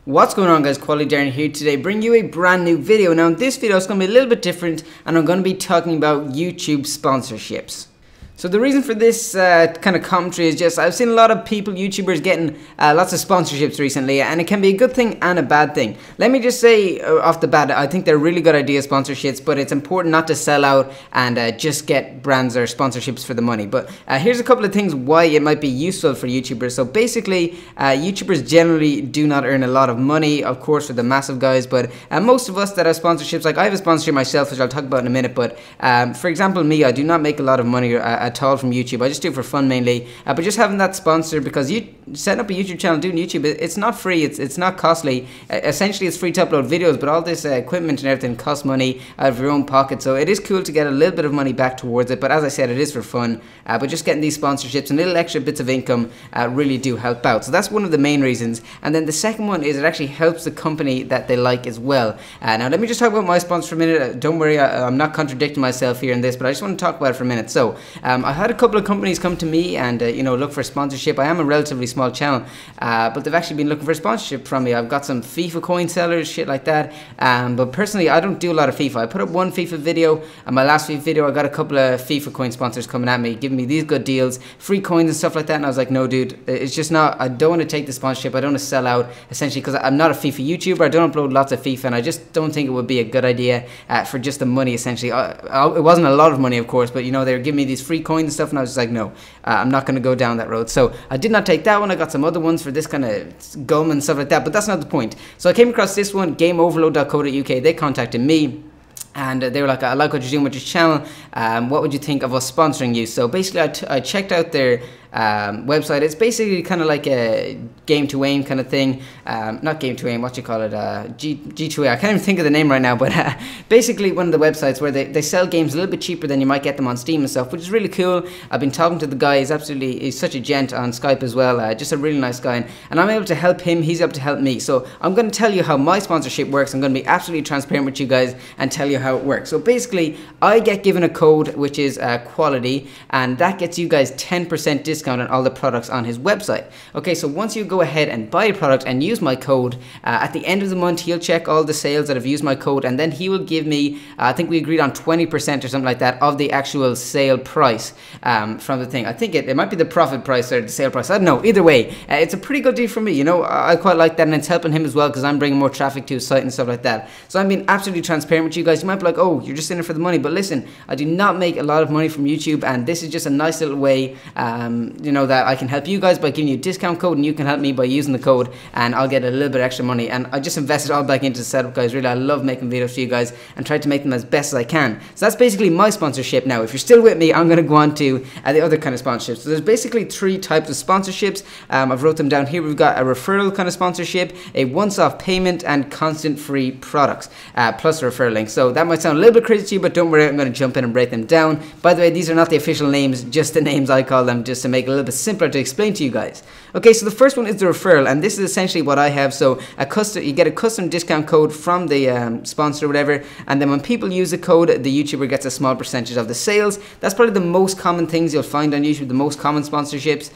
What's going on, guys? Quality Darren here today, bringing you a brand new video. Now in this video it's going to be a little bit different and I'm going to be talking about YouTube sponsorships. So the reason for this kind of commentary is just I've seen a lot of people, YouTubers, getting lots of sponsorships recently, and it can be a good thing and a bad thing. Let me just say off the bat, I think they're really good ideas, sponsorships, but it's important not to sell out and just get brands or sponsorships for the money. But here's a couple of things why it might be useful for YouTubers. So basically, YouTubers generally do not earn a lot of money, of course, for the massive guys, but most of us that have sponsorships, like I have a sponsorship myself, which I'll talk about in a minute, but for example, me, I do not make a lot of money at all from YouTube. I just do it for fun mainly, but just having that sponsor, because you setting up a YouTube channel, doing YouTube, it's not free, it's not costly. Essentially it's free to upload videos, but all this equipment and everything costs money out of your own pocket, so it is cool to get a little bit of money back towards it. But as I said, it is for fun, but just getting these sponsorships and little extra bits of income really do help out. So that's one of the main reasons. And then the second one is it actually helps the company that they like as well. Now let me just talk about my sponsor for a minute. Don't worry, I'm not contradicting myself here in this, but I just want to talk about it for a minute. So I had a couple of companies come to me and look for sponsorship. I am a relatively small channel, but they've actually been looking for sponsorship from me. I've got some FIFA coin sellers, shit like that, but personally I don't do a lot of FIFA. I put up one FIFA video, and my last FIFA video I got a couple of FIFA coin sponsors coming at me, giving me these good deals, free coins and stuff like that, and I was like, no dude, it's just not, I don't want to take the sponsorship, I don't want to sell out, essentially, because I'm not a FIFA YouTuber, I don't upload lots of FIFA, and I just don't think it would be a good idea for just the money, essentially. It wasn't a lot of money, of course, but they were giving me these free coins and stuff, and I was just like, no, I'm not going to go down that road. So I did not take that one. I got some other ones for this kind of gum and stuff like that, but that's not the point. So I came across this one, gameoverload.co.uk. They contacted me, and they were like, I like what you're doing with your channel. What would you think of us sponsoring you? So basically I checked out their website. It's basically kind of like a game to aim kind of thing. Not game to aim, what you call it, G2A. I can't even think of the name right now, but basically one of the websites where they sell games a little bit cheaper than you might get them on Steam and stuff, which is really cool. I've been talking to the guy. He's such a gent on Skype as well, just a really nice guy, and I'm able to help him, he's able to help me. So I'm going to tell you how my sponsorship works. I'm going to be absolutely transparent with you guys and tell you how it works. So basically I get given a code which is quality, and that gets you guys 10% discount on all the products on his website. Okay, so once you go ahead and buy a product and use my code, at the end of the month he'll check all the sales that have used my code, and then he will give me, I think we agreed on 20% or something like that of the actual sale price from the thing. I think it might be the profit price or the sale price, I don't know. Either way, it's a pretty good deal for me. I quite like that, and it's helping him as well because I'm bringing more traffic to his site and stuff like that. So I'm being absolutely transparent with you guys. You might be like, oh, you're just in it for the money, but listen, I do not make a lot of money from YouTube, and this is just a nice little way that I can help you guys by giving you a discount code, and you can help me by using the code, and I'll get a little bit extra money. And I just invested all back into the setup, guys. Really, I love making videos for you guys and try to make them as best as I can. So that's basically my sponsorship. Now if you're still with me, I'm going to go on to the other kind of sponsorships. So there's basically three types of sponsorships. I've wrote them down here. We've got a referral kind of sponsorship, a once-off payment, and constant free products plus a referral link. So that might sound a little bit crazy to you, but don't worry, I'm going to jump in and break them down. By the way, these are not the official names, just the names I call them, just to make it a little bit simpler to explain to you guys. Okay, so the first one is the referral, and this is essentially what I have. So you get a custom discount code from the sponsor or whatever, and then when people use the code, the YouTuber gets a small percentage of the sales. That's probably the most common things you'll find on YouTube, the most common sponsorships.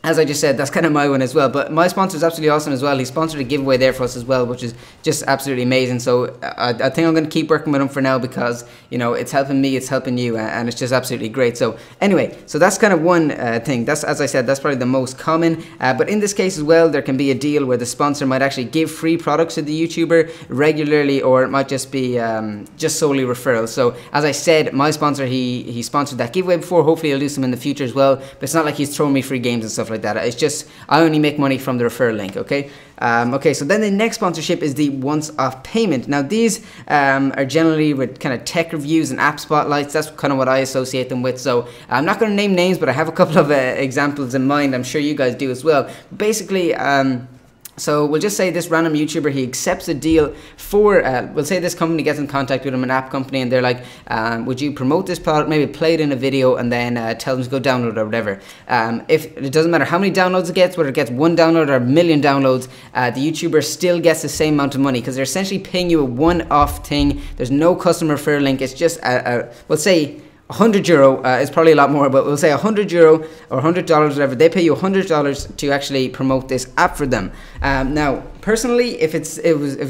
As I just said, that's kind of my one as well. But my sponsor is absolutely awesome as well. He sponsored a giveaway there for us as well, which is just absolutely amazing. So I think I'm going to keep working with him for now because, it's helping me, it's helping you, and it's just absolutely great. So anyway, so that's kind of one thing. That's, as I said, that's probably the most common. But in this case as well, there can be a deal where the sponsor might actually give free products to the YouTuber regularly, or it might just be just solely referrals. So as I said, my sponsor, he sponsored that giveaway before. Hopefully he'll do some in the future as well. But it's not like he's throwing me free games and stuff like that. It's just I only make money from the referral link. Okay. Okay, so then the next sponsorship is the once-off payment. Now these are generally with kind of tech reviews and app spotlights. That's kind of what I associate them with. So I'm not going to name names, but I have a couple of examples in mind. I'm sure you guys do as well. Basically, so we'll just say this random YouTuber, he accepts a deal for, we'll say this company gets in contact with him, an app company, and they're like, would you promote this product, maybe play it in a video, and then tell them to go download it or whatever. If it doesn't matter how many downloads it gets, whether it gets 1 download or a million downloads, the YouTuber still gets the same amount of money because they're essentially paying you a one-off thing. There's no customer referral link. It's just, we'll say, €100 is probably a lot more, but we'll say €100 or $100, whatever. They pay you $100 to actually promote this app for them. Now, personally, if it's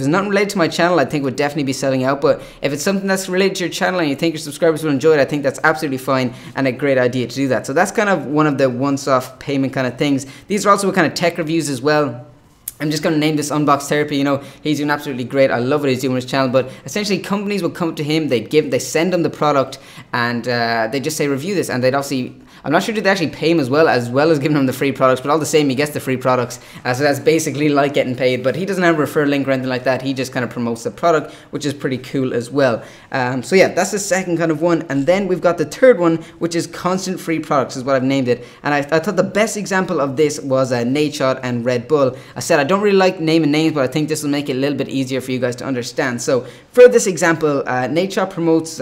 not related to my channel, I think it would definitely be selling out. But if it's something that's related to your channel and you think your subscribers will enjoy it, I think that's absolutely fine and a great idea to do that. So that's kind of one of the once-off payment kind of things. These are also kind of tech reviews as well. I'm just going to name this Unbox Therapy. You know, he's doing absolutely great. I love what he's doing with his channel. But essentially, companies will come to him, they send him the product, and they just say, review this. And they'd obviously, I'm not sure did they actually pay him as well as giving him the free products, but all the same, he gets the free products. So that's basically like getting paid. But he doesn't have a referral link or anything like that. He just kind of promotes the product, which is pretty cool as well. So yeah, that's the second kind of one. And then we've got the third one, which is constant free products, is what I've named it. And I thought the best example of this was Nadeshot and Red Bull. I said I don't really like naming names, but I think this will make it a little bit easier for you guys to understand. So for this example, Nadeshot promotes,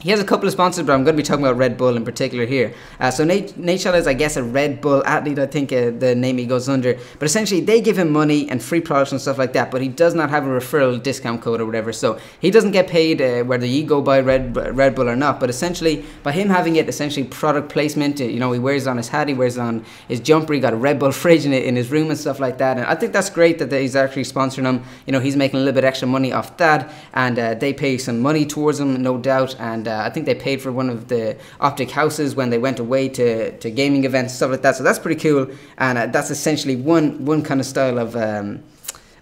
he has a couple of sponsors, but I'm going to be talking about Red Bull in particular here. So Nadeshot is, I guess, a Red Bull athlete, I think the name he goes under. But essentially, they give him money and free products and stuff like that, but he does not have a referral discount code or whatever. So he doesn't get paid whether you go buy Red Bull or not. But essentially, by him having it, essentially product placement, you know, he wears it on his hat, he wears it on his jumper, he got a Red Bull fridge in his room and stuff like that. And I think that's great that he's actually sponsoring him. You know, he's making a little bit extra money off that, and they pay some money towards him, no doubt. And I think they paid for one of the optic houses when they went away to gaming events, stuff like that. So that's pretty cool, and that's essentially one kind of style of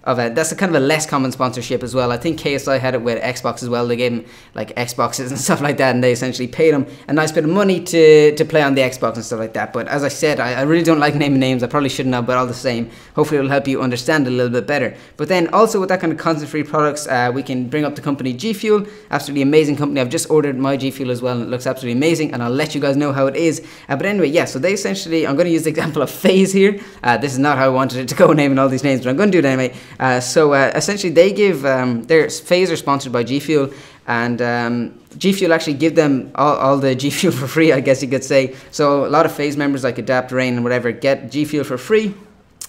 that's a kind of a less common sponsorship as well. I think KSI had it with Xbox as well. They gave him like Xboxes and stuff like that, and they essentially paid him a nice bit of money to play on the Xbox and stuff like that. But as I said, I really don't like naming names. I probably shouldn't have, but all the same, hopefully it'll help you understand it a little bit better. But then also with that kind of constant free products, we can bring up the company G Fuel. Absolutely amazing company. I've just ordered my G Fuel as well, and it looks absolutely amazing, and I'll let you guys know how it is. But anyway, yeah, so they essentially, I'm going to use the example of FaZe here. This is not how I wanted it to go, naming all these names, but I'm going to do it anyway. Essentially, they give their FaZe are sponsored by G Fuel, and G Fuel actually give them all the G Fuel for free, I guess you could say. So a lot of FaZe members like Adapt, Rain, and whatever get G Fuel for free.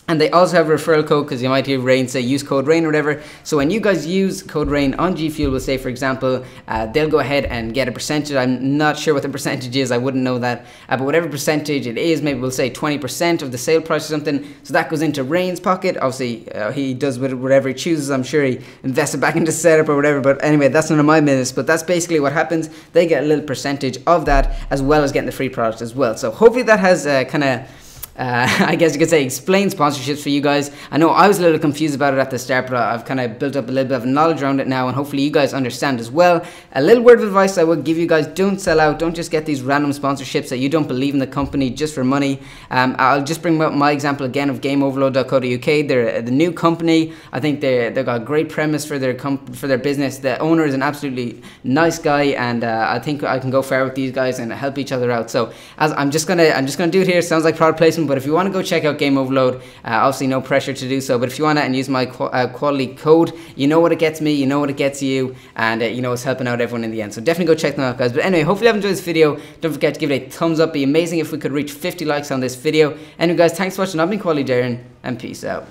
And they also have a referral code, because you might hear Rain say use code RAIN or whatever. So when you guys use code RAIN on G Fuel, we'll say, for example, they'll go ahead and get a percentage. I'm not sure what the percentage is, I wouldn't know that. But whatever percentage it is, maybe we'll say 20% of the sale price or something. So that goes into Rain's pocket. Obviously, he does with it whatever he chooses. I'm sure he invests it back into setup or whatever. But anyway, that's none of my business. But that's basically what happens. They get a little percentage of that, as well as getting the free products as well. So hopefully that has kind of I guess you could say explain sponsorships for you guys. I know I was a little confused about it at the start, but I've kind of built up a little bit of knowledge around it now, and hopefully you guys understand as well. A little word of advice I would give you guys: don't sell out. Don't just get these random sponsorships that you don't believe in the company just for money. I'll just bring up my example again of GameOverload.co.uk. They're the new company. I think they've got a great premise for their business. The owner is an absolutely nice guy, and I think I can go far with these guys and help each other out. So I'm just gonna do it here. Sounds like product placement. But if you want to go check out Game Overload, obviously no pressure to do so, but if you want to and use my quality code, you know what it gets me, you know what it gets you, and you know it's helping out everyone in the end. So definitely go check them out, guys. But anyway, hopefully you have enjoyed this video. Don't forget to give it a thumbs up. It'd be amazing if we could reach 50 likes on this video. Anyway, guys, thanks for watching. I've been Quality Darren, and peace out.